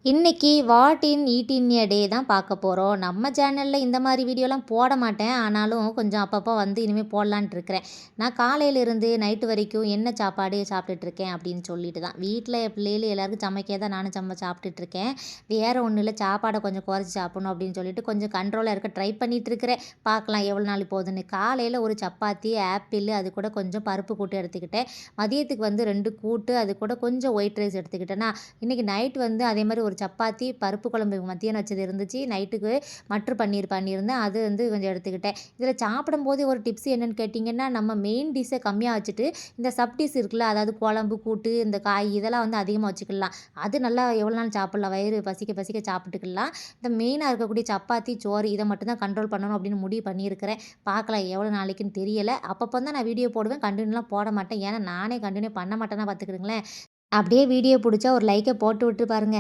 இன்னைக்கு what in eat இன் எ டே தான் பார்க்க போகிறோம். நம்ம சேனலில் இந்த மாதிரி வீடியோலாம் போட மாட்டேன். ஆனாலும் கொஞ்சம் அப்பப்போ வந்து இனிமேல் போடலான்ட்டு இருக்கிறேன். நான் காலையிலேருந்து நைட்டு வரைக்கும் என்ன சாப்பாடு சாப்பிட்டுட்ருக்கேன் அப்படின்னு சொல்லிட்டு தான். வீட்டில் என் பிள்ளைகள் எல்லாருக்கும் சமைக்க தான் நானும் சாப்பிட்டுட்ருக்கேன். வேறு ஒன்றும் இல்லை, சாப்பாடை கொஞ்சம் குறைச்சி சாப்பிடணும் அப்படின்னு சொல்லிட்டு கொஞ்சம் கண்ட்ரோலாக இருக்க ட்ரை பண்ணிகிட்ருக்கிறேன். பார்க்கலாம் எவ்வளோ நாள் போகுதுன்னு. காலையில் ஒரு சப்பாத்தி, ஆப்பிள், அது கூட கொஞ்சம் பருப்பு கூட்டு எடுத்துக்கிட்டேன். மதியத்துக்கு வந்து 2 கூட்டு, அது கூட கொஞ்சம் ஒயிட் ரைஸ் எடுத்துக்கிட்டேன்னா, இன்றைக்கி நைட் வந்து அதே மாதிரி ஒரு சப்பாத்தி, பருப்பு குழம்பு மத்தியானம் வச்சது இருந்துச்சு. நைட்டுக்கு மட்ரு பன்னீர் பண்ணியிருந்தேன். அது வந்து கொஞ்சம் எடுத்துக்கிட்டேன். இதில் சாப்பிடும்போது ஒரு டிப்ஸ் என்னென்னு கேட்டிங்கன்னா, நம்ம மெயின் டிஷ்ஷை கம்மியாக வச்சுட்டு இந்த சப் டிஷ் இருக்குல்ல, அதாவது குழம்பு, கூட்டு, இந்த காய் இதெல்லாம் வந்து அதிகமாக வச்சுக்கலாம். அது நல்லா எவ்வளோ நாள் சாப்பிட்லாம், வயிறு பசிக்க பசிக்க சாப்பிட்டுக்கலாம். இந்த மெயினாக இருக்கக்கூடிய சப்பாத்தி, சோறு இதை மட்டும் தான் கண்ட்ரோல் பண்ணணும் அப்படின்னு முடிவு பண்ணியிருக்கிறேன். பார்க்கலாம் எவ்வளோ நாளைக்குன்னு தெரியலை. அப்பப்போ தான் நான் வீடியோ போடுவேன், கண்டினியூலாம் போட மாட்டேன். ஏன்னா நானே கண்டினியூ பண்ண மாட்டேன்னா பார்த்துக்கிடுங்களேன். அப்படியே வீடியோ பிடிச்சா ஒரு லைக்கை போட்டு விட்டு பாருங்க.